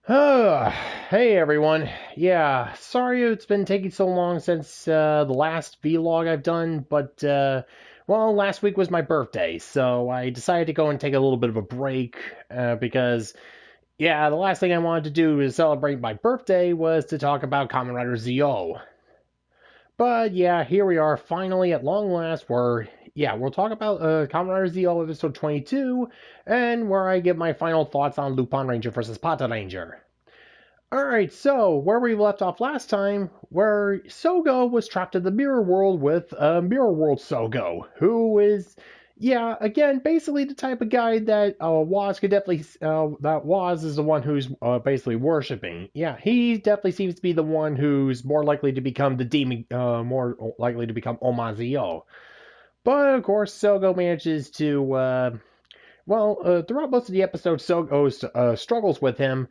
Hey everyone. Yeah, sorry it's been taking so long since the last vlog I've done, but well, last week was my birthday, so I decided to go and take a little bit of a break because yeah, the last thing I wanted to do to celebrate my birthday was to talk about Kamen Rider Zi-O. But yeah, here we are finally at long last where yeah, we'll talk about Kamen Rider Zi-O episode 22 and where I give my final thoughts on Lupinranger versus Patranger. Alright, so where we left off last time, where Sogo was trapped in the mirror world with Mirror World Sogo, who is, yeah, again, basically the type of guy that Waz could definitely, that Waz is the one who's basically worshipping. Yeah, he definitely seems to be the one who's more likely to become the demon, more likely to become Omazio. But of course, Sogo manages to, throughout most of the episode, Sogo struggles with him.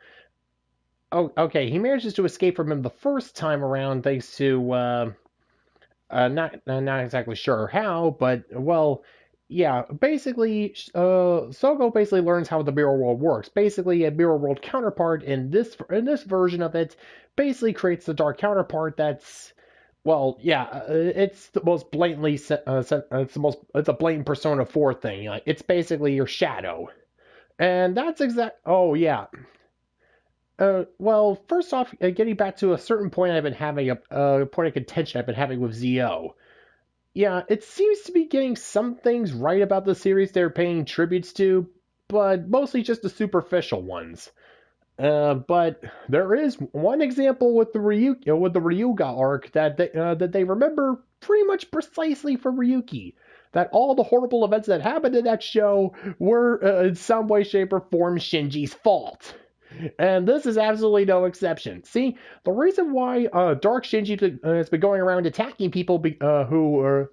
Oh, okay. He manages to escape from him the first time around, thanks to not exactly sure how, but well, yeah. Basically, Sogo basically learns how the mirror world works. Basically, a mirror world counterpart in this version of it basically creates the dark counterpart. That's well, yeah. It's the most blatantly it's a blatant Persona 4 thing. Like it's basically your shadow, and that's exact. Oh yeah. Well, first off, getting back to a certain point I've been having, a point of contention I've been having with Zi-O. Yeah, it seems to be getting some things right about the series they're paying tributes to, but mostly just the superficial ones. But there is one example with the Ryuga arc that they remember pretty much precisely from Ryuki. That all the horrible events that happened in that show were in some way, shape, or form Shinji's fault. And this is absolutely no exception. See, the reason why Dark Shinji has been going around attacking people the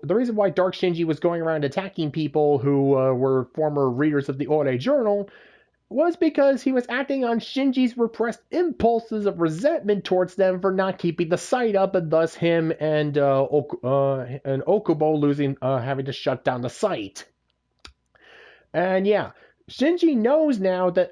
reason why Dark Shinji was going around attacking people who were former readers of the Ore Journal was because he was acting on Shinji's repressed impulses of resentment towards them for not keeping the site up, and thus him and Okubo losing, having to shut down the site. And yeah, Shinji knows now that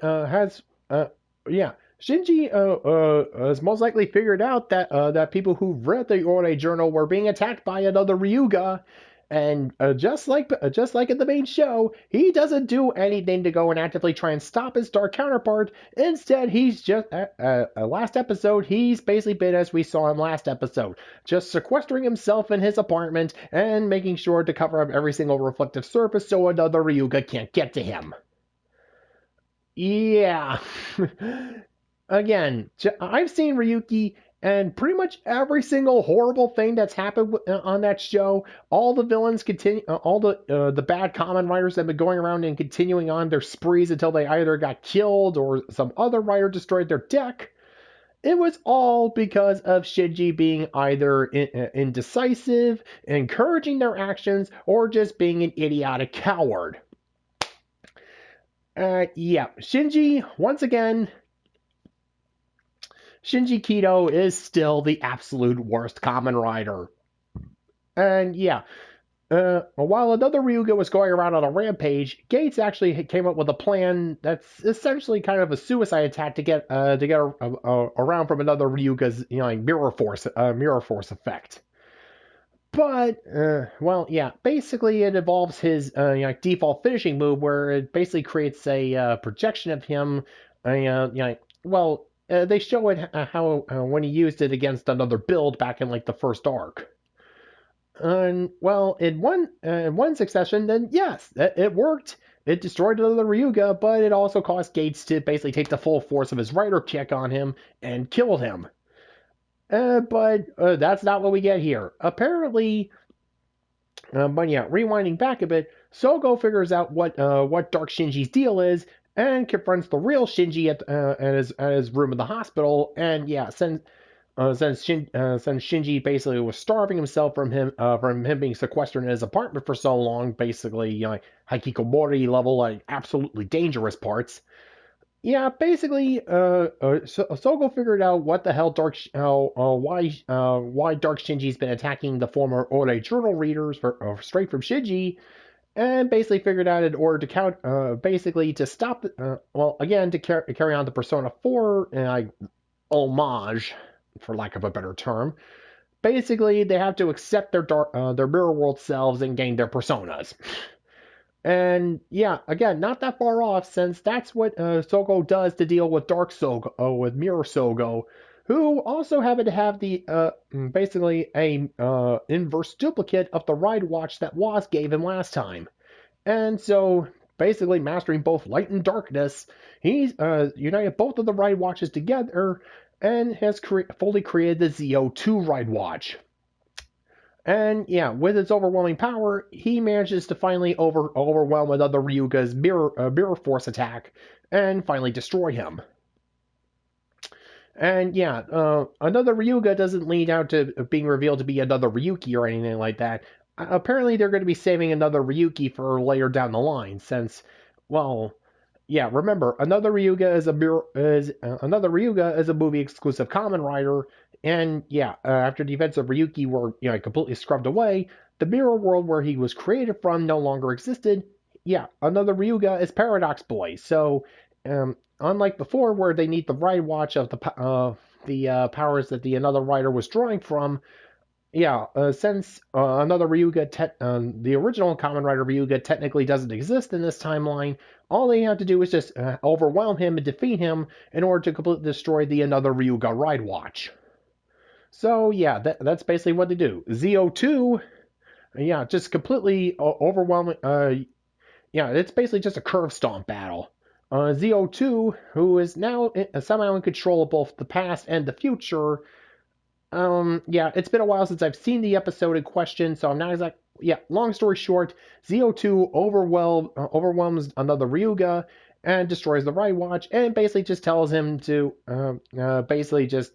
yeah. Shinji has most likely figured out that people who read the Ore Journal were being attacked by another Ryuga, and just like in the main show, he doesn't do anything to go and actively try and stop his dark counterpart. Instead, he's just last episode he's basically been as we saw him last episode, just sequestering himself in his apartment and making sure to cover up every single reflective surface so another Ryuga can't get to him. Yeah. Again, I've seen Ryuki, and pretty much every single horrible thing that's happened on that show, all the villains continue, all the bad Kamen Riders have been going around and continuing on their sprees until they either got killed or some other rider destroyed their deck. It was all because of Shinji being either indecisive, encouraging their actions, or just being an idiotic coward. Yeah, Shinji, once again, Shinji Kido is still the absolute worst Kamen Rider. And yeah, while another Ryuga was going around on a rampage, Gates actually came up with a plan that's essentially kind of a suicide attack to get around from another Ryuga's like mirror force effect. But well, yeah, basically it involves his default finishing move where it basically creates a projection of him. Well, they show it how when he used it against another build back in like the first arc. And well, in one succession, then yes, it worked. It destroyed another Ryuga, but it also caused Gates to basically take the full force of his rider kick on him and kill him. But that's not what we get here. Apparently, but yeah, rewinding back a bit, Sogo figures out what Dark Shinji's deal is and confronts the real Shinji at his room in the hospital. And yeah, since Shinji basically was starving himself from him being sequestered in his apartment for so long, basically hikikomori level, like absolutely dangerous parts. Yeah, basically, Sogo figured out what the hell why Dark Shinji's been attacking the former Ore Journal readers straight from Shinji, and basically figured out in order to basically to stop, again, to carry on the Persona 4 homage, for lack of a better term. Basically, they have to accept their mirror world selves and gain their personas. And yeah, again, not that far off, since that's what Sogo does to deal with Dark Sogo, with Mirror Sogo, who also happen to have the basically a inverse duplicate of the ride watch that Woz gave him last time. And so, basically, mastering both light and darkness, he's united both of the ride watches together and has fully created the Zi-O 2 ride watch. And yeah, with its overwhelming power, he manages to finally overwhelm another Ryuga's mirror force attack and finally destroy him. And yeah, another Ryuga doesn't lead out to being revealed to be another Ryuki or anything like that. Apparently, they're going to be saving another Ryuki for later down the line, since, well, yeah, remember, another Ryuga is a movie exclusive Kamen Rider, and yeah, after the events of Ryuki were completely scrubbed away, the mirror world where he was created from no longer existed. Yeah, another Ryuga is Paradox Boy. So, unlike before, where they need the ride watch of the powers that the another rider was drawing from, yeah, since another Ryuga, the original Kamen Rider Ryuga technically doesn't exist in this timeline, all they have to do is just overwhelm him and defeat him in order to completely destroy the another Ryuga ride watch. So yeah, that's basically what they do. Zi-O 2, yeah, just completely overwhelming. Yeah, it's basically just a curve stomp battle. Zi-O 2, who is now somehow in control of both the past and the future. Yeah, it's been a while since I've seen the episode in question, so I'm not exactly. Yeah, long story short, Zi-O 2 overwhelms another Ryuga and destroys the ride watch, and basically just tells him to basically just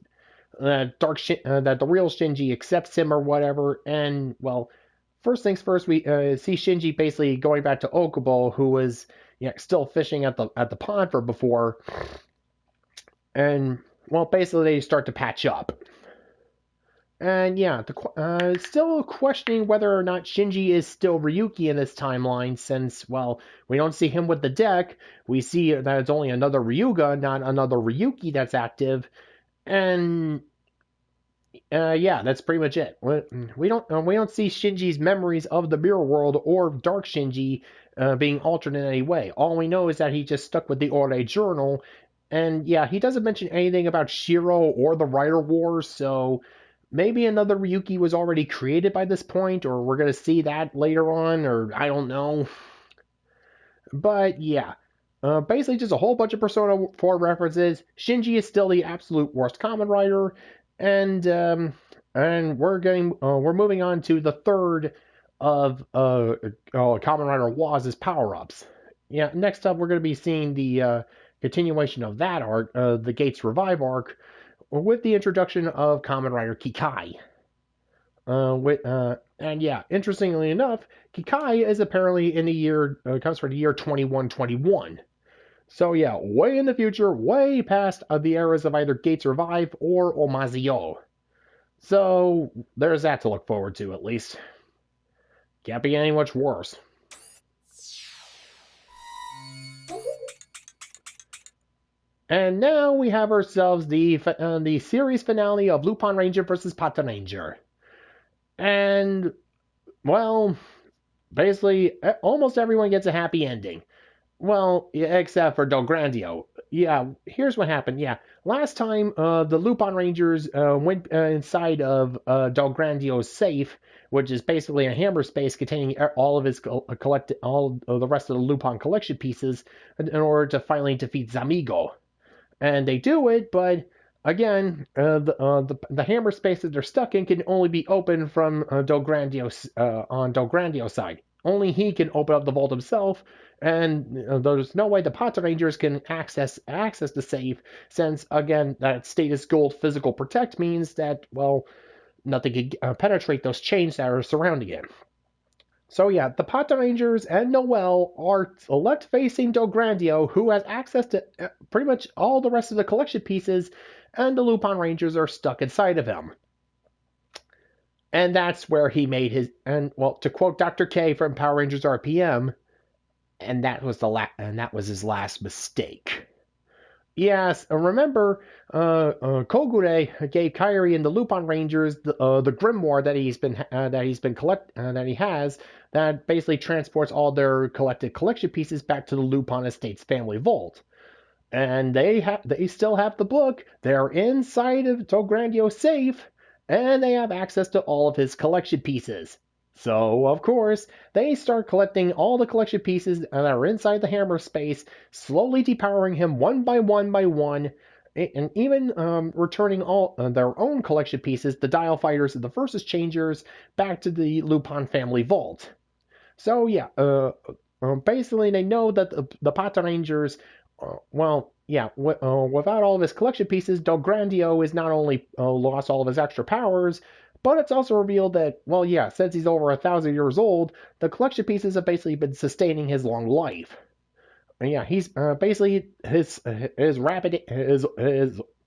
that the real Shinji accepts him or whatever. And well, first things first, we see Shinji basically going back to Okubo, who was still fishing at the pond for before, and well, basically they start to patch up. And yeah, still questioning whether or not Shinji is still Ryuki in this timeline, since, well, we don't see him with the deck. We see that it's only another Ryuga, not another Ryuki that's active. And yeah, that's pretty much it. We don't see Shinji's memories of the mirror world or Dark Shinji being altered in any way. All we know is that he just stuck with the Ore journal. And yeah, he doesn't mention anything about Shiro or the Rider Wars, so maybe another Ryuki was already created by this point, or we're going to see that later on, or I don't know. But yeah, basically just a whole bunch of Persona 4 references. Shinji is still the absolute worst Kamen Rider, and we're moving on to the third of Kamen Rider Woz's power-ups. Yeah, next up we're going to be seeing the continuation of that arc, the Gates Revive arc, with the introduction of Kamen Rider Kikai. And yeah, interestingly enough, Kikai is apparently in the year, comes from the year 2121. So yeah, way in the future, way past the eras of either Gates Revive or Omazio. So there's that to look forward to, at least. Can't be any much worse. And now we have ourselves the series finale of Lupinranger vs. Patranger. And, well, basically, almost everyone gets a happy ending. Well, except for Del Grandio. Yeah, here's what happened. Yeah, last time the Lupinrangers went inside of Del Grandio's safe, which is basically a hammer space containing all of his all of the rest of the Lupin collection pieces, in order to finally defeat Zamigo. And they do it, but again, the hammer space that they're stuck in can only be opened from Del Grandio's on Del Grandio's side. Only he can open up the vault himself, and there's no way the Patrangers can access the safe, since again that status gold physical protect means that, well, nothing can penetrate those chains that are surrounding it. So yeah, the Patrangers and Noel are left facing Del Grandio, who has access to pretty much all the rest of the collection pieces, and the Lupinrangers are stuck inside of him. And that's where he made his, and well, to quote Dr. K from Power Rangers RPM, and that was his last mistake. Yes, remember, Kogure gave Kairi and the Lupinrangers the grimoire that he has that basically transports all their collected collection pieces back to the Lupin Estate's family vault. And they still have the book. They're inside of Dograndio's safe, and they have access to all of his collection pieces. So, of course, they start collecting all the collection pieces that are inside the hammer space, slowly depowering him one by one, and even returning all their own collection pieces, the Dial Fighters and the Versus Changers, back to the Lupin family vault. So, yeah, basically, they know that the Patrangers, without all of his collection pieces, Del Grandio is not only lost all of his extra powers, but it's also revealed that, since he's over 1,000 years old, the collection pieces have basically been sustaining his long life. And yeah, he's basically his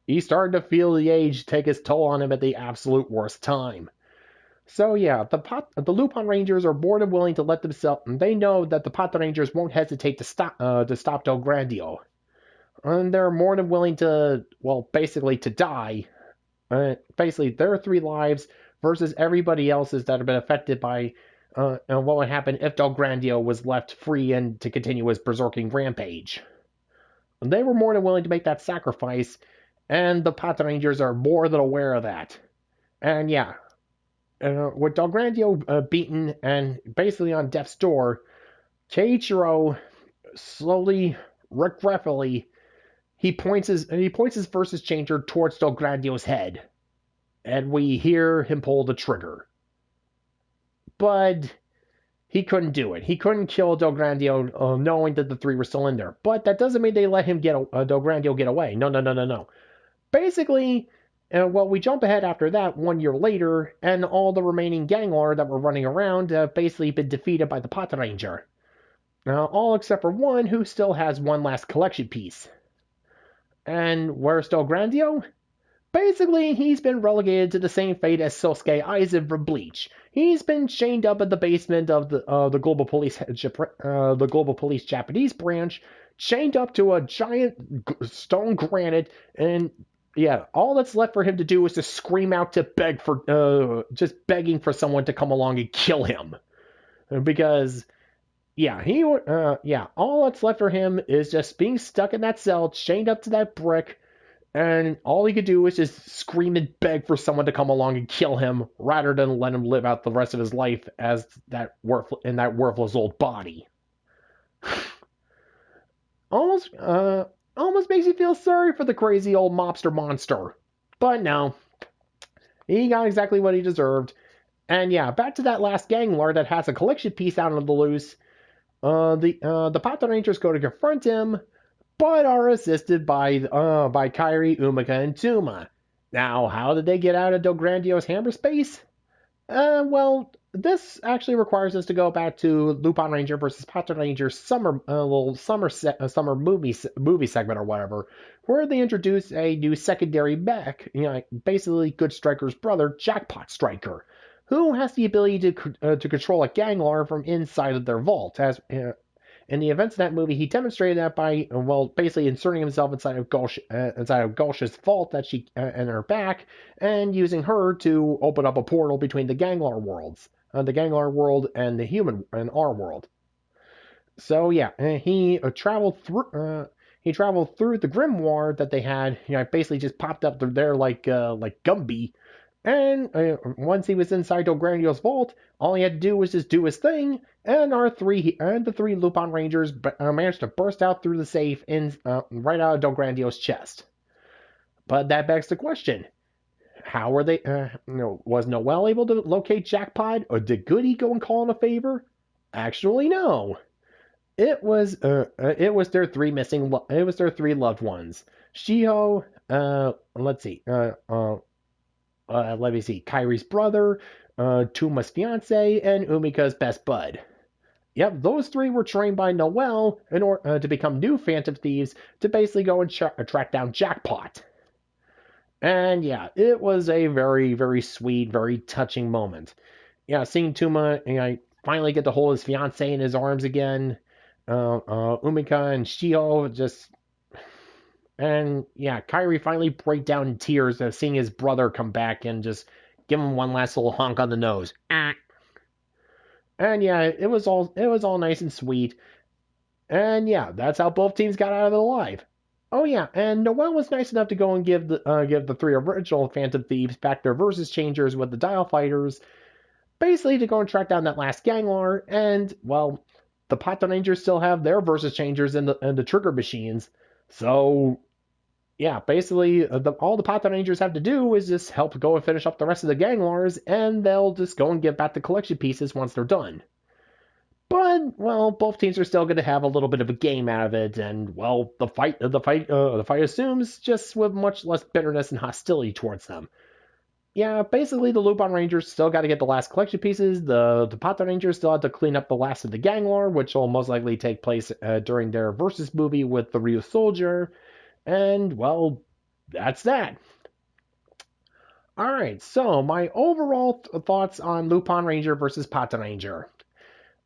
he's starting to feel the age take its toll on him at the absolute worst time. So yeah, the Lupinrangers are more than willing to let themselves. They know that the Patrangers won't hesitate to stop Del Grandio, and they're more than willing to, basically to die. Basically, their 3 lives versus everybody else's that have been affected by what would happen if Del Grandio was left free and to continue his berserking rampage. And they were more than willing to make that sacrifice, and the Patrangers are more than aware of that. And yeah, with Del Grandio beaten and basically on death's door, Keiichiro slowly, regretfully, he points his versus changer towards Del Grandio's head, and we hear him pull the trigger. But he couldn't do it. He couldn't kill Del Grandio, knowing that the 3 were still in there. But that doesn't mean they let him Del Grandio get away. No. Basically, we jump ahead after that 1 year later, and all the remaining Gangler that were running around have basically been defeated by the Patranger. All except for one who still has one last collection piece. And where's Del Grandio? Basically, he's been relegated to the same fate as Sosuke Aizen from Bleach. He's been chained up in the basement of the Global Police Japanese branch, chained up to a giant stone granite, and yeah, all that's left for him to do is to scream out to beg for, just begging for someone to come along and kill him, because all that's left for him is just being stuck in that cell, chained up to that brick. And all he could do is just scream and beg for someone to come along and kill him, rather than let him live out the rest of his life as that worthless old body. Almost makes you feel sorry for the crazy old mobster monster. But no, he got exactly what he deserved. And yeah, back to that last Gangler that has a collection piece out on the loose. The Patrangers go to confront him, but are assisted by Kairi, Umika, and Tuma. Now, how did they get out of Del Grandio's hammer space? This actually requires us to go back to Lupinranger versus Patranger summer movie segment or whatever, where they introduce a new secondary mech, basically Good Striker's brother, Jackpot Striker, who has the ability to control a Gangler from inside of their vault. As in the events of that movie, he demonstrated that by, basically inserting himself inside of Gulch's vault that she in her back, and using her to open up a portal between the Gangler worlds, the Gangler world and the human and our world. So yeah, he traveled through. He traveled through the grimoire that they had. Basically just popped up there like Gumby. And once he was inside Del Grandio's vault, all he had to do was just do his thing, and the 3 Lupinrangers managed to burst out through the safe right out of Del Grandio's chest. But that begs the question: how were they? Was Noelle able to locate Jackpot, or did Goody go and call in a favor? Actually, no. It was their 3 missing. It was their 3 loved ones. Shiho. Let's see. Let me see, Kairi's brother, Tuma's fiance, and Umika's best bud. Yep, those 3 were trained by Noelle in order to become new Phantom Thieves to basically go and track down Jackpot. And yeah, it was a very, very sweet, very touching moment. Yeah, seeing Tuma, finally get to hold his fiance in his arms again. Umika and Shio just, and yeah, Kyrie finally break down in tears of seeing his brother come back and just give him one last little honk on the nose. And yeah, it was all nice and sweet. And yeah, that's how both teams got out of it alive. Oh yeah, and Noel was nice enough to go and give the three original Phantom Thieves back their versus changers with the Dial Fighters, basically to go and track down that last Ganglar. And well, the Patrangers still have their versus changers in the trigger machines. So yeah, basically all the Patrangers have to do is just help go and finish up the rest of the Ganglars, and they'll just go and give back the collection pieces once they're done. But well, both teams are still going to have a little bit of a game out of it, and well, the fight assumes just with much less bitterness and hostility towards them. Yeah, basically the Lupinrangers still got to get the last collection pieces. The Patrangers still have to clean up the last of the Ganglar, which will most likely take place during their versus movie with the Ryu Soldier. And well, that's that. All right, so my overall thoughts on Lupinranger versus Patranger.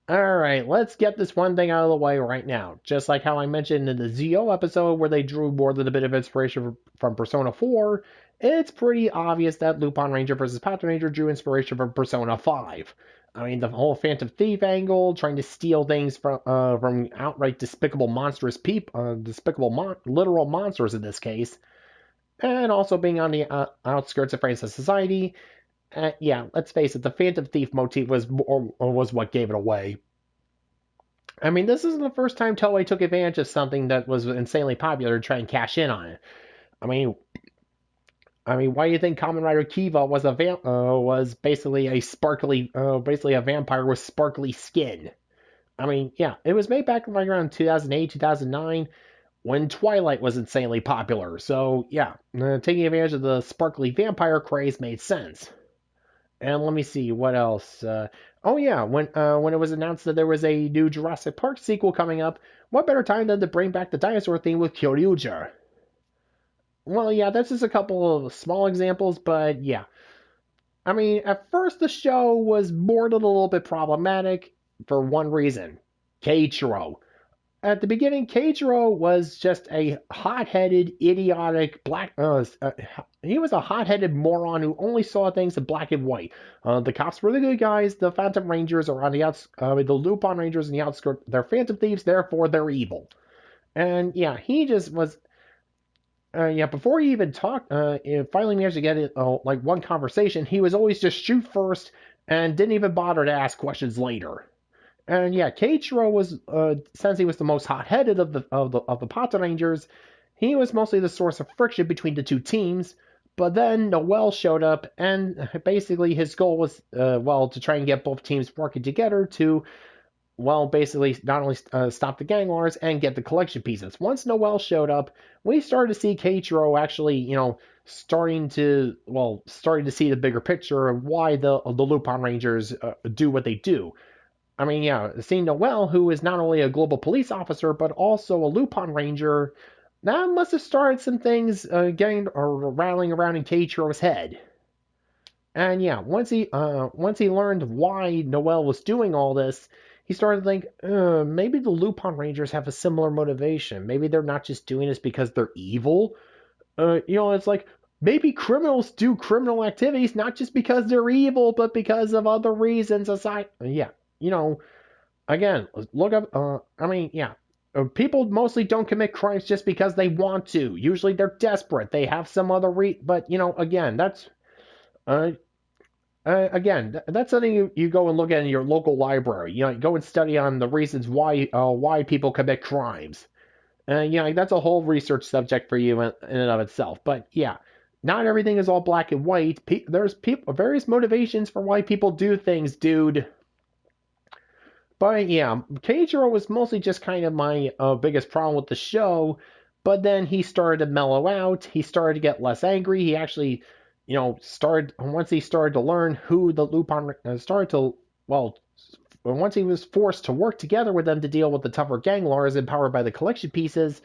All right, let's get this one thing out of the way right now. Just like how I mentioned in the Zi-O episode where they drew more than a bit of inspiration from Persona 4, it's pretty obvious that Lupinranger versus Patranger drew inspiration from Persona 5. I mean, the whole Phantom Thief angle, trying to steal things from outright despicable monstrous people, literal monsters in this case, and also being on the outskirts of Francis society. Yeah, let's face it, the Phantom Thief motif was what gave it away. I mean, this isn't the first time Toei took advantage of something that was insanely popular to try and cash in on it. I mean, why do you think Kamen Rider Kiva was basically basically a vampire with sparkly skin? I mean, yeah, it was made back like around 2008, 2009, when Twilight was insanely popular. So yeah, taking advantage of the sparkly vampire craze made sense. And let me see what else. Oh yeah, when it was announced that there was a new Jurassic Park sequel coming up, what better time than to bring back the dinosaur theme with Kyoryuger? Well, yeah, that's just a couple of small examples, but yeah. I mean, at first the show was more than a little bit problematic for one reason: Keiichiro. At the beginning, Keiichiro was just a hot-headed, idiotic he was a hot-headed moron who only saw things in black and white. The cops were the good guys. The Phantom Rangers are on the outs. The Lupin Rangers on the outskirts. They're Phantom Thieves, therefore they're evil. And yeah, he just was. Yeah, before he even talked, finally managed to get it like one conversation. He was always just shoot first and didn't even bother to ask questions later. And yeah, Keiichiro was since he was the most hot-headed of the Patrangers, he was mostly the source of friction between the two teams. But then Noel showed up, and basically his goal was to try and get both teams working together to basically not only stop the Ganglars and get the collection pieces. Once Noel showed up, we started to see Keiichiro actually, starting to see the bigger picture of why the Lupinrangers do what they do. I mean, yeah, seeing Noel, who is not only a global police officer, but also a Lupin Ranger, that must have started some things getting or rattling around in Keiichiro's head. And yeah, once he learned why Noel was doing all this, he started to think, maybe the Lupin Rangers have a similar motivation. Maybe they're not just doing this because they're evil. It's like, maybe criminals do criminal activities not just because they're evil, but because of other reasons aside. Yeah, again, look up. People mostly don't commit crimes just because they want to. Usually they're desperate. They have some other but again, that's that's something you go and look at in your local library. You go and study on the reasons why people commit crimes. That's a whole research subject for you in and of itself. But yeah, not everything is all black and white. There's various motivations for why people do things, dude. But yeah, Keiichiro was mostly just kind of my biggest problem with the show. But then he started to mellow out. He started to get less angry. He actually, once he started to learn who the Lupin once he was forced to work together with them to deal with the tougher Ganglars empowered by the collection pieces,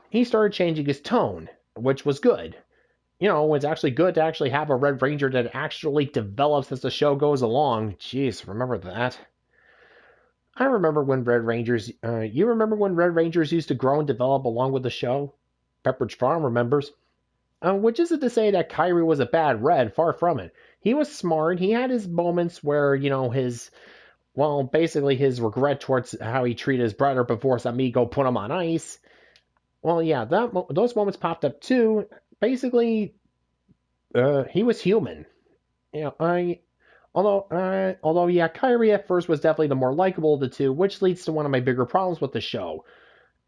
he started changing his tone, which was good. It's actually good to actually have a Red Ranger that actually develops as the show goes along. Jeez, remember that? I remember when Red Rangers. You remember when Red Rangers used to grow and develop along with the show? Pepperidge Farm remembers. Which isn't to say that Kyrie was a bad Red, far from it. He was smart. He had his moments where, basically his regret towards how he treated his brother before his amigo put him on ice. Well, yeah, those moments popped up too. Basically, he was human. You know, I although yeah, Kyrie at first was definitely the more likable of the two, which leads to one of my bigger problems with the show.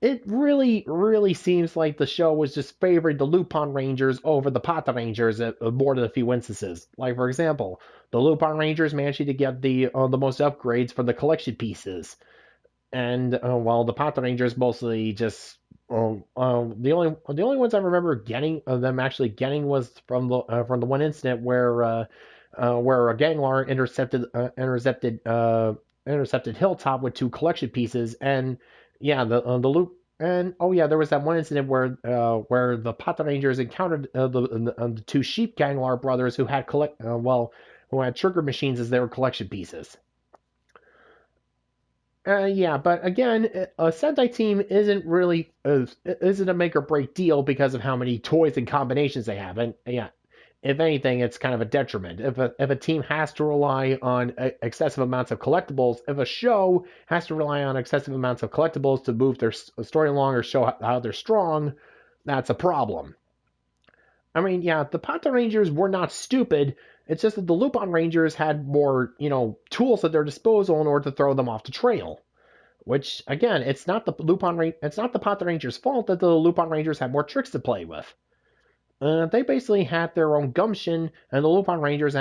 It really, really seems like the show was just favoring the Lupinrangers over the Patrangers at more than a few instances. Like, for example, the Lupinrangers managed to get the most upgrades from the collection pieces, and while the Patrangers mostly just the only ones I remember getting them actually getting was from the one incident where a Ganglar intercepted Hilltop with two collection pieces, and yeah, the loop. And oh yeah, there was that one incident where the Patrangers encountered the two sheep Ganglar brothers who had trigger machines as their collection pieces. Yeah, but again, a Sentai team isn't a make or break deal because of how many toys and combinations they have, and yeah, if anything, it's kind of a detriment. If a team has to rely on excessive amounts of collectibles, if a show has to rely on excessive amounts of collectibles to move their story along or show how they're strong, that's a problem. I mean, yeah, the Pata Rangers were not stupid. It's just that the Lupin Rangers had more, tools at their disposal in order to throw them off the trail. Which again, it's not the Pata Rangers' fault that the Lupin Rangers had more tricks to play with. They basically had their own gumption, and the Lupin Rangers,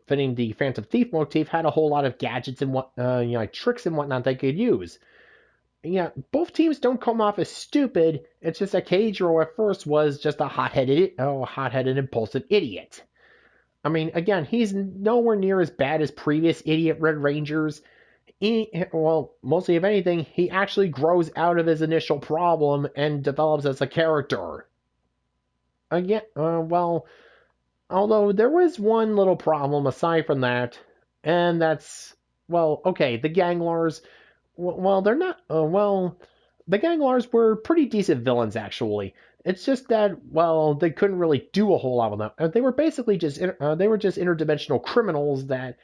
fitting the Phantom Thief motif, had a whole lot of gadgets and like tricks and whatnot they could use. Yeah, both teams don't come off as stupid. It's just that Keijiro at first was just a hot-headed, impulsive idiot. I mean, again, he's nowhere near as bad as previous idiot Red Rangers. Mostly if anything, he actually grows out of his initial problem and develops as a character. Again, although there was one little problem aside from that, and that's, okay, the Ganglars, they're not, the Ganglars were pretty decent villains, actually. It's just that, they couldn't really do a whole lot with them. They were basically they were just interdimensional criminals that,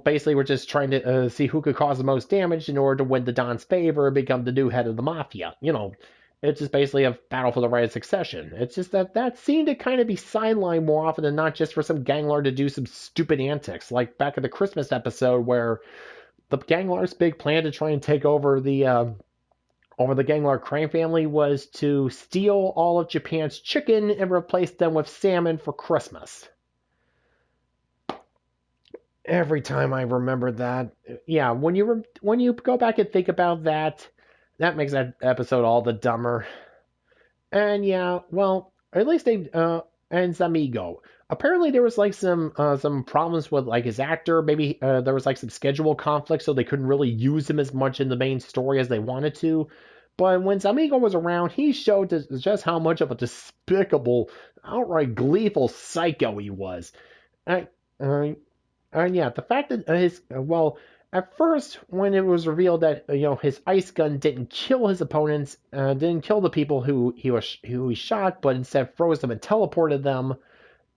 basically were just trying to see who could cause the most damage in order to win the Don's favor and become the new head of the Mafia. It's just basically a battle for the right of succession. It's just that seemed to kind of be sidelined more often than not, just for some Ganglar to do some stupid antics, like back in the Christmas episode where the Ganglar's big plan to try and take over the Ganglar crime family was to steal all of Japan's chicken and replace them with salmon for Christmas. Every time I remember that, yeah, when you go back and think about that, that makes that episode all the dumber. And yeah, at least they and Zamigo. Apparently there was like some problems with like his actor. Maybe there was like some schedule conflict, so they couldn't really use him as much in the main story as they wanted to. But when Zamigo was around, he showed just how much of a despicable, outright gleeful psycho he was. I, uh, yeah, the fact that at first, when it was revealed that his ice gun didn't kill his opponents, didn't kill the people who he shot, but instead froze them and teleported them.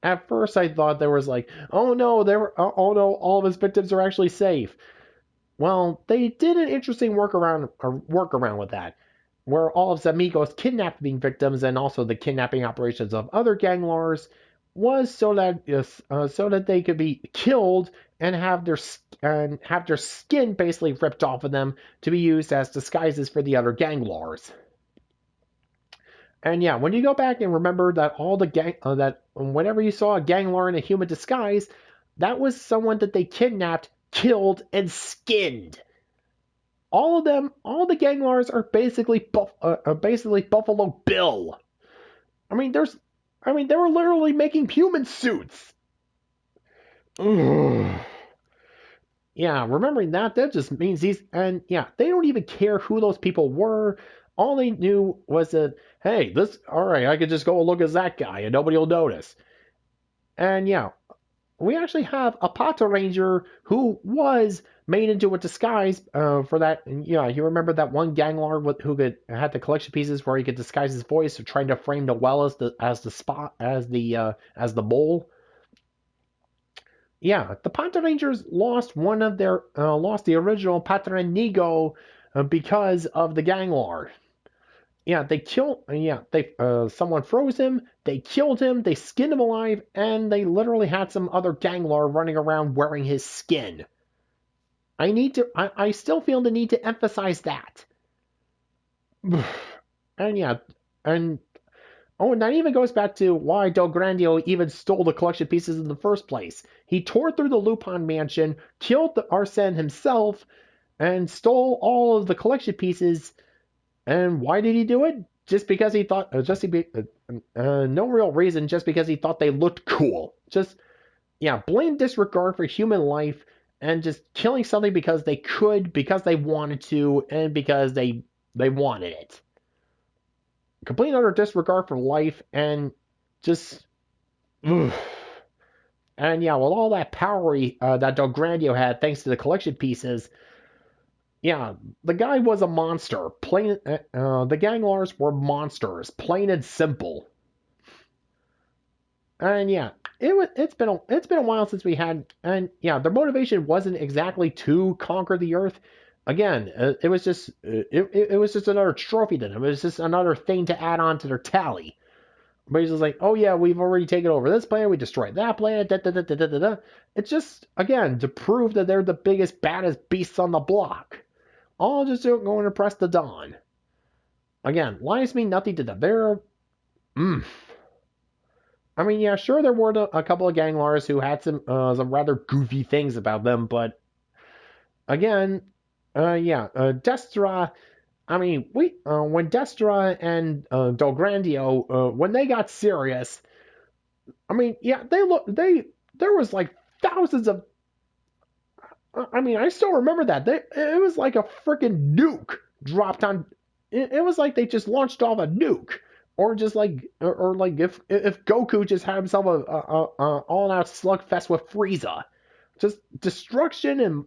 At first, I thought there was like, oh no, oh no, all of his victims are actually safe. Well, they did an interesting workaround with that, where all of Zamigo's kidnapping victims and also the kidnapping operations of other Ganglars was so that they could be killed and have their skin basically ripped off of them to be used as disguises for the other Ganglars. And yeah, when you go back and remember that that whenever you saw a Ganglar in a human disguise, that was someone that they kidnapped, killed, and skinned. All of them, all the Ganglars are basically Buffalo Bill. I mean, they were literally making human suits. Ugh. Yeah, remembering that just means they don't even care who those people were. All they knew was that, hey, all right, I could just go look at that guy and nobody will notice. And yeah, we actually have a Patranger who was made into a disguise for that. Yeah, you remember that one gang lord who had the collection pieces where he could disguise his voice, trying to frame Noelle as the mole. Yeah, the Patrangers lost lost the original Patranger because of the gang lord. Yeah, they killed. Yeah, they someone froze him. They killed him. They skinned him alive, and they literally had some other gang lord running around wearing his skin. I still feel the need to emphasize that. And yeah, and oh, and that even goes back to why Del Grandio even stole the collection pieces in the first place. He tore through the Lupin mansion, killed the Arsene himself, and stole all of the collection pieces. And why did he do it? Just because he thought, no real reason, just because he thought they looked cool. Just, yeah, blatant disregard for human life and just killing something because they could, because they wanted to, and because they wanted it. Complete utter disregard for life and just, ugh. And yeah, with all that power that Del Grandio had, thanks to the collection pieces, yeah, the guy was a monster. The Ganglars were monsters, plain and simple. And yeah, it's been a while since we had, and yeah, their motivation wasn't exactly to conquer the Earth. Again, it was just another trophy to them. It was just another thing to add on to their tally. But he's just like, oh yeah, we've already taken over this planet, we destroyed that planet, da da da da da da da. It's just again to prove that they're the biggest, baddest beasts on the block. All just going to press the dawn. Again, lies mean nothing to them. I mean, yeah, sure, there were a couple of Ganglars who had some rather goofy things about them, but again, Destra. I mean, when Destra and Del Grandio, when they got serious, I mean, yeah, there was like thousands of. I mean, I still remember that. It was like a freaking nuke dropped on. It was like they just launched off a nuke, or just like, or like if Goku just had himself a all-out slugfest with Frieza, just destruction and.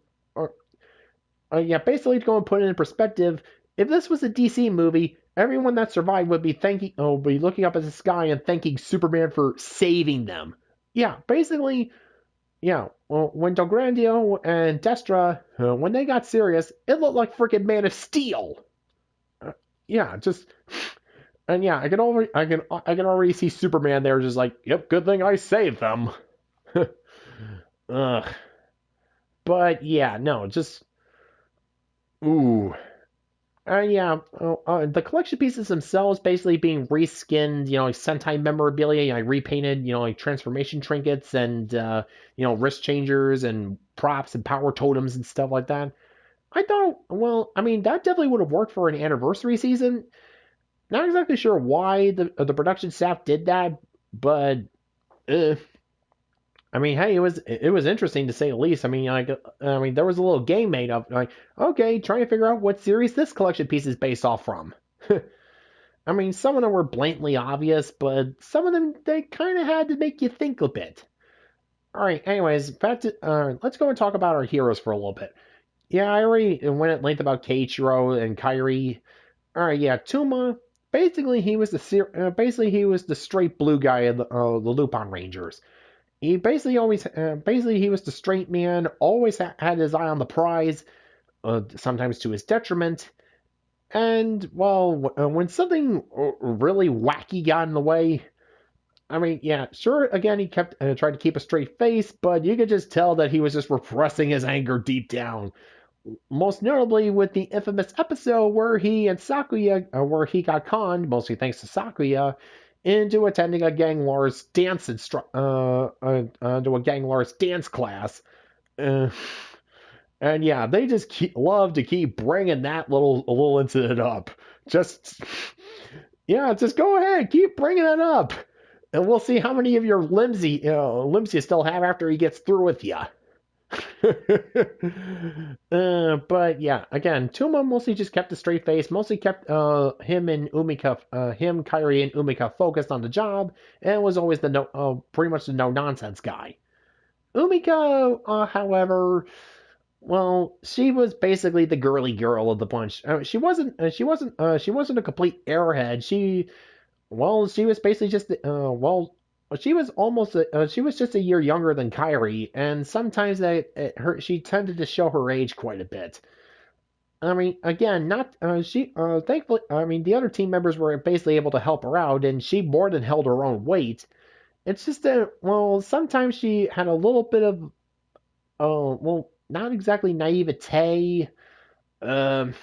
Yeah, basically to go and put it in perspective, if this was a DC movie, everyone that survived would be looking up at the sky and thanking Superman for saving them. Yeah, basically, yeah. Well, when Del Grandio and Destra, when they got serious, it looked like freaking Man of Steel. Yeah, just and yeah, I can already see Superman there, just like, yep, good thing I saved them. Ugh. But yeah, no, just ooh. Yeah, the collection pieces themselves basically being reskinned, like Sentai memorabilia, like repainted, like transformation trinkets and, wrist changers and props and power totems and stuff like that. I thought, well, I mean, that definitely would have worked for an anniversary season. Not exactly sure why the production staff did that, but I mean, hey, it was interesting to say the least. I mean, there was a little game made up. Like, okay, trying to figure out what series this collection piece is based off from. I mean, some of them were blatantly obvious, but some of them they kind of had to make you think a bit. All right, anyways, let's go and talk about our heroes for a little bit. Yeah, I already went at length about Keiichiro and Kairi. All right, yeah, Tuma. Basically he was the straight blue guy of the Lupinrangers. He basically he was the straight man, always had his eye on the prize, sometimes to his detriment. And well, when something really wacky got in the way, I mean, yeah, sure. Again, he kept tried to keep a straight face, but you could just tell that he was just repressing his anger deep down. Most notably with the infamous episode where he and Sakuya, where he got conned, mostly thanks to Sakuya, into attending a gang Lars dance to a gang Lars dance class. Uh, and yeah, they just love to keep bringing that little incident up. Just yeah, just go ahead, keep bringing it up, and we'll see how many of your limbs you still have after he gets through with you. But yeah, again, Tuma mostly just kept a straight face, mostly kept him, Kairi, and Umika focused on the job, and was always the pretty much the no nonsense guy. Umika, however, well, she was basically the girly girl of the bunch. She wasn't a complete airhead. She was basically just, she was she was just a year younger than Kyrie, and sometimes she tended to show her age quite a bit. I mean, again, not thankfully, I mean, the other team members were basically able to help her out, and she more than held her own weight. It's just that, well, sometimes she had a little bit of, not exactly naivete. Um,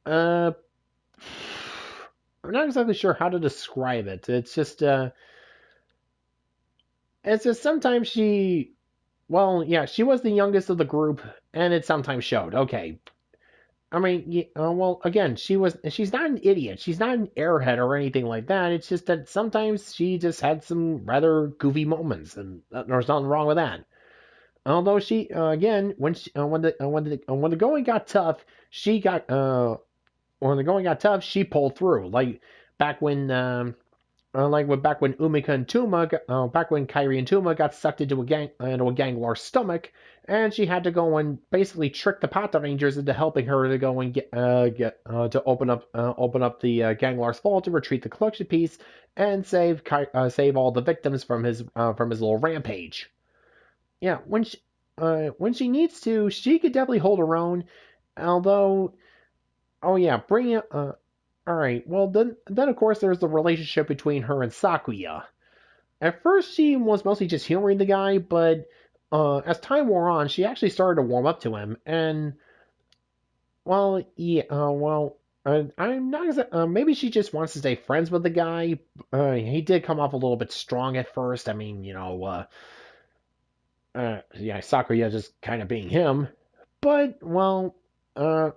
uh, I'm not exactly sure how to describe it. It's just sometimes well, yeah, she was the youngest of the group, and it sometimes showed. Okay, I mean, well, again, she's not an idiot. She's not an airhead or anything like that. It's just that sometimes she just had some rather goofy moments, and there's nothing wrong with that. Although again, when the going got tough, she got when the going got tough, she pulled through. Back when back when back when Kyrie and Tuma got sucked into a Ganglar's stomach, and she had to go and basically trick the Patrangers into helping her to go and to open up the Ganglar's vault to retrieve the collection piece and save all the victims from his little rampage. Yeah, when she needs to, she could definitely hold her own. Although, oh yeah, bring it. All right. Well, then of course there's the relationship between her and Sakuya. At first, she was mostly just humoring the guy, but as time wore on, she actually started to warm up to him. And well, yeah, I'm not maybe she just wants to stay friends with the guy. He did come off a little bit strong at first. I mean, yeah, Sakuya just kind of being him. But well,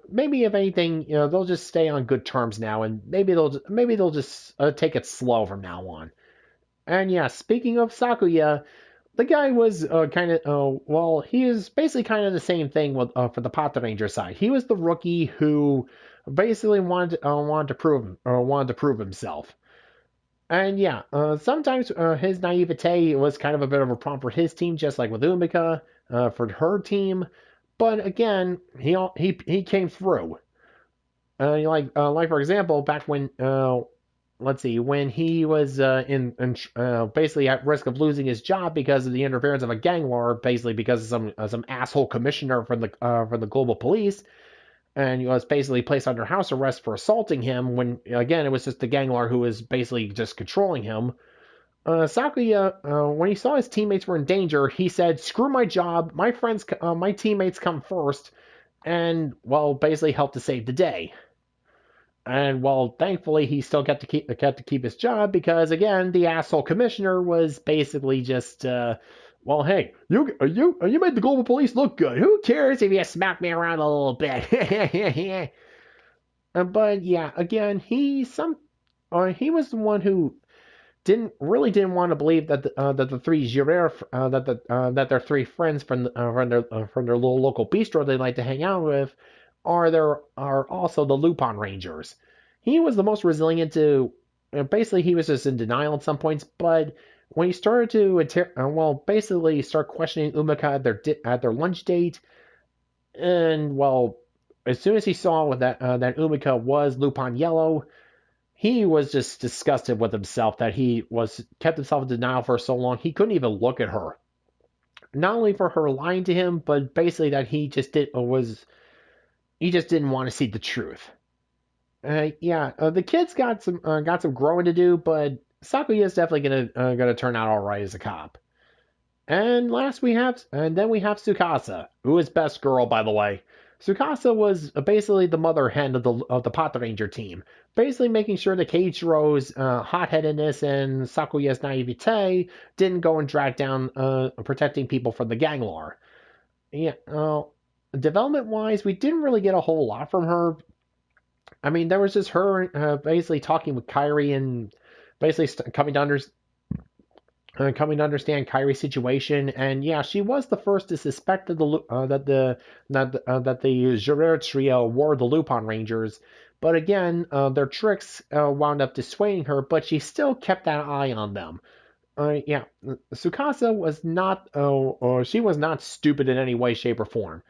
maybe if anything, they'll just stay on good terms now, and maybe they'll just take it slow from now on. And yeah, speaking of Sakuya, the guy was kind of well, he is basically kind of the same thing with for the Patranger side. He was the rookie who basically wanted to prove himself. And yeah, sometimes his naivete was kind of a bit of a problem for his team, just like with Umika for her team. But again, he came through. Like for example, back when let's see, when he was basically at risk of losing his job because of the interference of a ganglar, basically because of some asshole commissioner from the global police, and he was basically placed under house arrest for assaulting him. When again, it was just the ganglar who was basically just controlling him. Sakuya, when he saw his teammates were in danger, he said, "Screw my job, my teammates come first," and well, basically helped to save the day. And well, thankfully, he still got to keep his job because again, the asshole commissioner was basically just, well, hey, you made the global police look good. Who cares if you smack me around a little bit? But yeah, again, he was the one who didn't want to believe that the three Girard that their three friends from their little local bistro they like to hang out with are also the Lupinrangers. He was the most resilient to basically he was just in denial at some points, but when he started to basically start questioning Umika at their lunch date, and well, as soon as he saw that Umika was Lupin Yellow, he was just disgusted with himself that he was kept himself in denial for so long. He couldn't even look at her. Not only for her lying to him, but basically that he just didn't want to see the truth. The kids got some growing to do, but Sakuya is definitely gonna turn out all right as a cop. And then we have Tsukasa, who is best girl, by the way. Tsukasa was basically the mother hen of the Patranger team, basically making sure that Keiichiro's hot-headedness and Sakuya's naivete didn't go and drag down protecting people from the Ganglar. Yeah, development-wise, we didn't really get a whole lot from her. I mean, there was just her basically talking with Kyrie and basically coming to understand. coming to understand Kyrie's situation, and yeah, she was the first to suspect that the Jureur trio were the Lupinrangers. But again, their tricks wound up dissuading her, but she still kept that eye on them. Yeah, Tsukasa was not, she was not stupid in any way, shape, or form,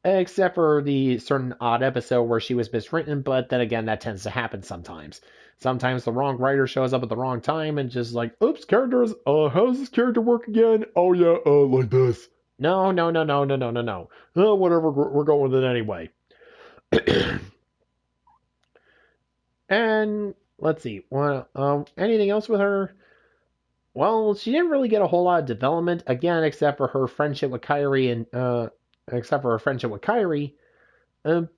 except for the certain odd episode where she was miswritten. But then again, that tends to happen sometimes. Sometimes the wrong writer shows up at the wrong time and just like, oops, characters, how does this character work again? Oh yeah, like this. No, no, no, no, no, no, no, no. Whatever, we're going with it anyway. And let's see, well, anything else with her? Well, she didn't really get a whole lot of development again, except for her friendship with Kyrie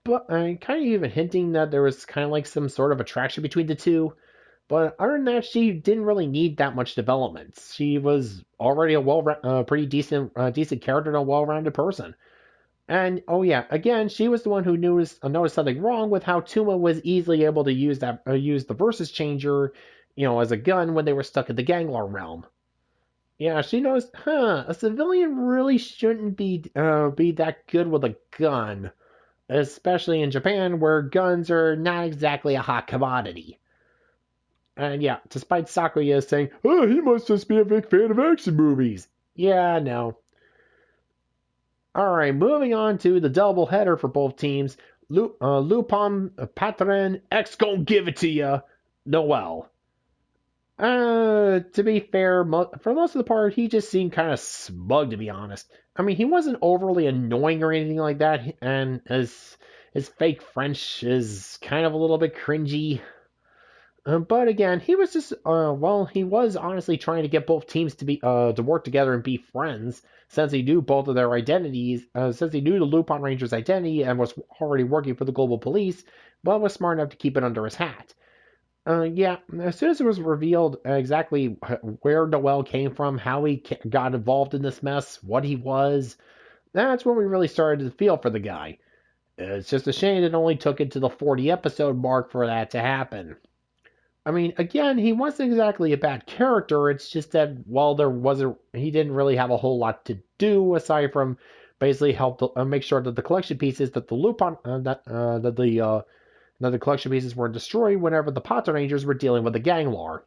but kind of even hinting that there was kind of like some sort of attraction between the two. But other than that, she didn't really need that much development. She was already a pretty decent character and a well-rounded person. And oh yeah, again, she was the one who noticed something wrong with how Tuma was easily able to use the versus changer, as a gun when they were stuck in the Ganglar realm. Yeah, she knows, a civilian really shouldn't be that good with a gun, especially in Japan where guns are not exactly a hot commodity. And yeah, despite Sakuya saying, oh, he must just be a big fan of action movies. Yeah, no. Alright, moving on to the double header for both teams. Lupin, Patron, X gon' give it to ya. Noel. To be fair, for most of the part, he just seemed kind of smug, to be honest. I mean, he wasn't overly annoying or anything like that, and his fake French is kind of a little bit cringy. But again, he was just he was honestly trying to get both teams to work together and be friends, since he knew both of their identities, since he knew the Lupinranger's identity and was already working for the global police, but was smart enough to keep it under his hat. Yeah, as soon as it was revealed exactly where Noel came from, how he got involved in this mess, what he was, that's when we really started to feel for the guy. It's just a shame it only took it to the 40 episode mark for that to happen. I mean, again, he wasn't exactly a bad character. It's just that, well, he didn't really have a whole lot to do aside from basically help make sure that the collection pieces that the Lupin that the collection pieces were destroyed whenever the Patrangers were dealing with the Ganglar.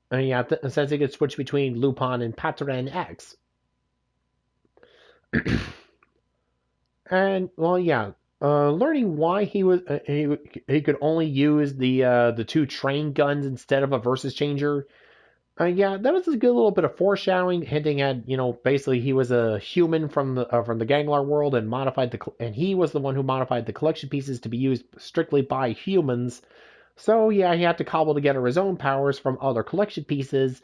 And yeah, since he could switch between Lupin and Patran X. And well, yeah, learning why he could only use the two train guns instead of a versus changer. Yeah, that was a good little bit of foreshadowing, hinting at basically he was a human from the Ganglar world and and he was the one who modified the collection pieces to be used strictly by humans. So yeah, he had to cobble together his own powers from other collection pieces.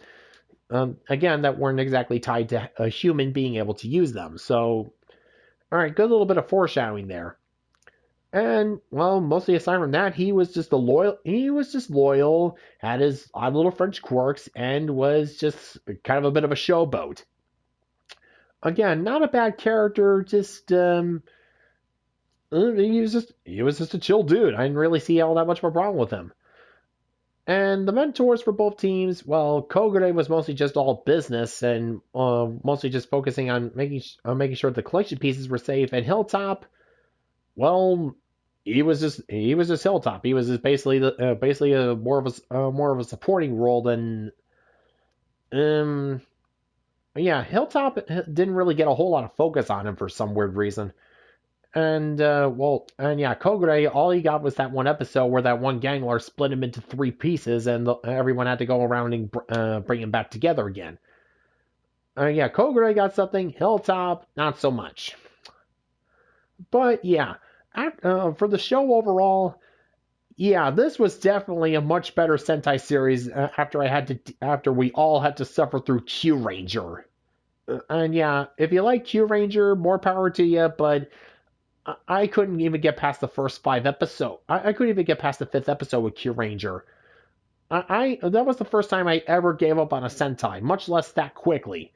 Again, that weren't exactly tied to a human being able to use them. So, all right, good little bit of foreshadowing there. And well, mostly aside from that, he was just loyal, had his odd little French quirks, and was just kind of a bit of a showboat. Again, not a bad character, just he was just a chill dude. I didn't really see all that much of a problem with him. And the mentors for both teams, well, Kogure was mostly just all business and mostly just focusing on making sure the collection pieces were safe. And Hilltop, well, he was just Hilltop. He was just basically a more of a supporting role than yeah. Hilltop didn't really get a whole lot of focus on him for some weird reason. And yeah, Kogure, all he got was that one episode where that one Gangler split him into three pieces, and everyone had to go around and bring him back together again. Yeah, Kogure got something. Hilltop, not so much. But yeah, for the show overall, yeah, this was definitely a much better Sentai series after we all had to suffer through Q Ranger. And yeah, if you like Q Ranger, more power to you, but I couldn't even get past the first 5 episodes. I couldn't even get past the 5th episode with Q Ranger. That was the first time I ever gave up on a Sentai, much less that quickly.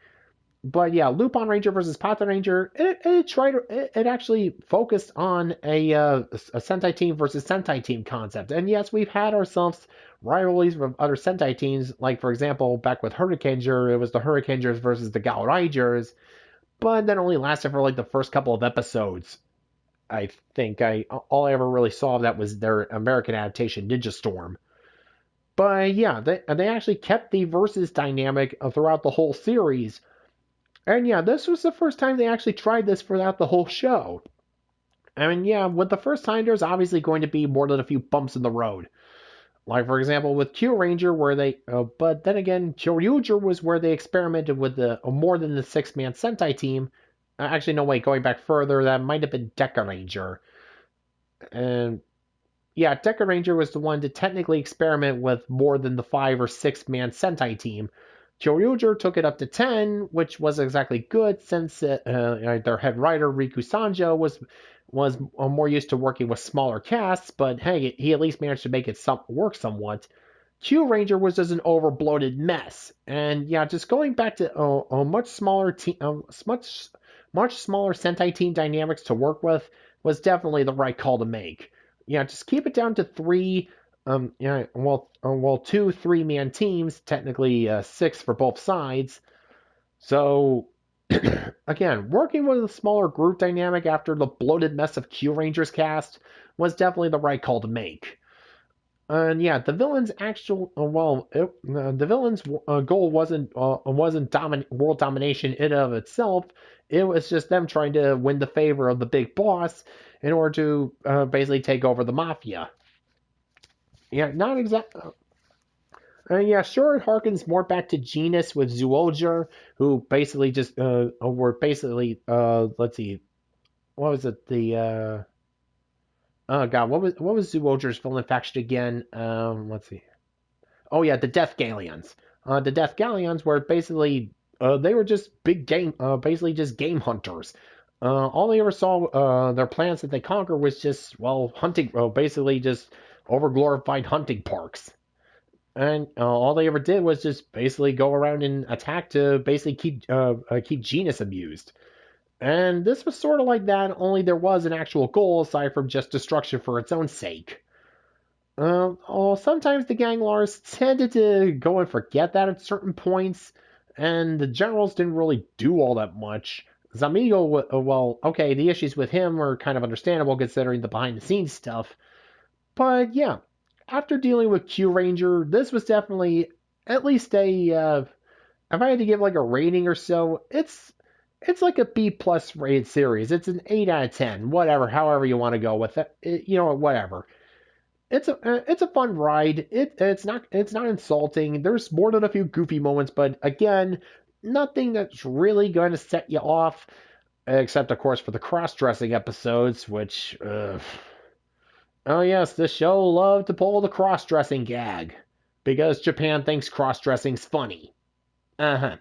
But yeah, Lupinranger versus Patranger, it actually focused on a Sentai team versus Sentai team concept. And yes, we've had ourselves rivalries with other Sentai teams, like for example, back with Hurricaneger, it was the Hurricanegers versus the Galrigers, but that only lasted for like the first couple of episodes. I think I all I ever really saw of that was their American adaptation, Ninja Storm. But yeah, they actually kept the versus dynamic throughout the whole series. And yeah, this was the first time they actually tried this throughout the whole show. I mean, yeah, with the first time, there's obviously going to be more than a few bumps in the road. Like, for example, with Ranger, where but then again, Kyoryuger was where they experimented with the more than the 6-man Sentai team. Actually, no, wait, going back further, that might have been Ranger. And yeah, Ranger was the one to technically experiment with more than the 5 or 6-man Sentai team. Kyoryuger took it up to 10, which was exactly good since their head writer Riku Sanjo was more used to working with smaller casts, but hey, he at least managed to make it work somewhat. Ranger was just an over bloated mess, and yeah, just going back to a much smaller team, much smaller Sentai team dynamics to work with was definitely the right call to make. Yeah, just keep it down to 3. Yeah, well, 2 3-man teams, technically 6 for both sides. So, again, working with a smaller group dynamic after the bloated mess of Rangers cast was definitely the right call to make. And yeah, the villain's the villain's goal wasn't world domination in and of itself. It was just them trying to win the favor of the big boss in order to basically take over the mafia. Yeah, not exactly. Yeah, sure, it harkens more back to Genus with Zoolger, who basically just were basically let's see, what was it? Oh god, what was Zoolger's villain faction again? Let's see. Oh yeah, the Death Galleons. The Death Galleons were basically they were just big game, basically just game hunters. All they ever saw, their plans that they conquer was just hunting, basically just overglorified hunting parks. And all they ever did was just basically go around and attack to basically keep Genus amused. And this was sort of like that, only there was an actual goal aside from just destruction for its own sake. Sometimes the Ganglars tended to go and forget that at certain points, and the generals didn't really do all that much. Zamigo, okay, the issues with him are kind of understandable considering the behind the scenes stuff. But yeah, after dealing with Ranger, this was definitely at least if I had to give like a rating or so, it's like a B plus rated series. It's an 8 out of 10, whatever, however you want to go with it. Whatever. It's a fun ride. It's not insulting. There's more than a few goofy moments, but again, nothing that's really going to set you off, except of course for the cross-dressing episodes, which oh yes, this show loved to pull the cross-dressing gag because Japan thinks cross-dressing's funny. Uh-huh.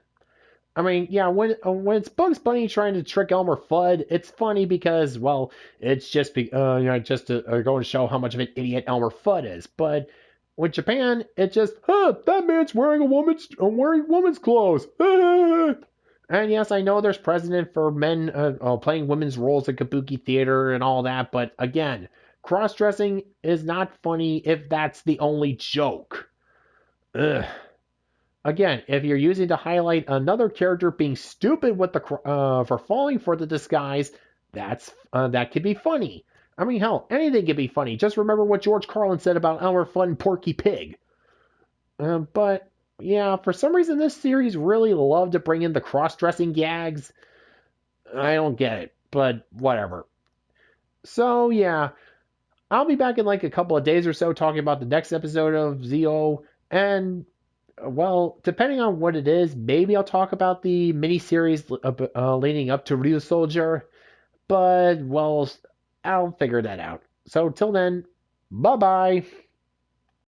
I mean, yeah, when it's Bugs Bunny trying to trick Elmer Fudd, it's funny because, well, it's just just to go and show how much of an idiot Elmer Fudd is. But with Japan, it's just, that man's wearing woman's clothes. And yes, I know there's precedent for men playing women's roles in kabuki theater and all that, but again, cross-dressing is not funny if that's the only joke. Ugh. Again, if you're using to highlight another character being stupid with for falling for the disguise, that could be funny. I mean, hell, anything could be funny. Just remember what George Carlin said about Elmer Fudd and Porky Pig. But yeah, for some reason, this series really loved to bring in the cross-dressing gags. I don't get it, but whatever. So yeah, I'll be back in like a couple of days or so talking about the next episode of Zi-O, and well, depending on what it is, maybe I'll talk about the miniseries leading up to Ryu Soldier. But, well, I'll figure that out. So, till then, bye bye.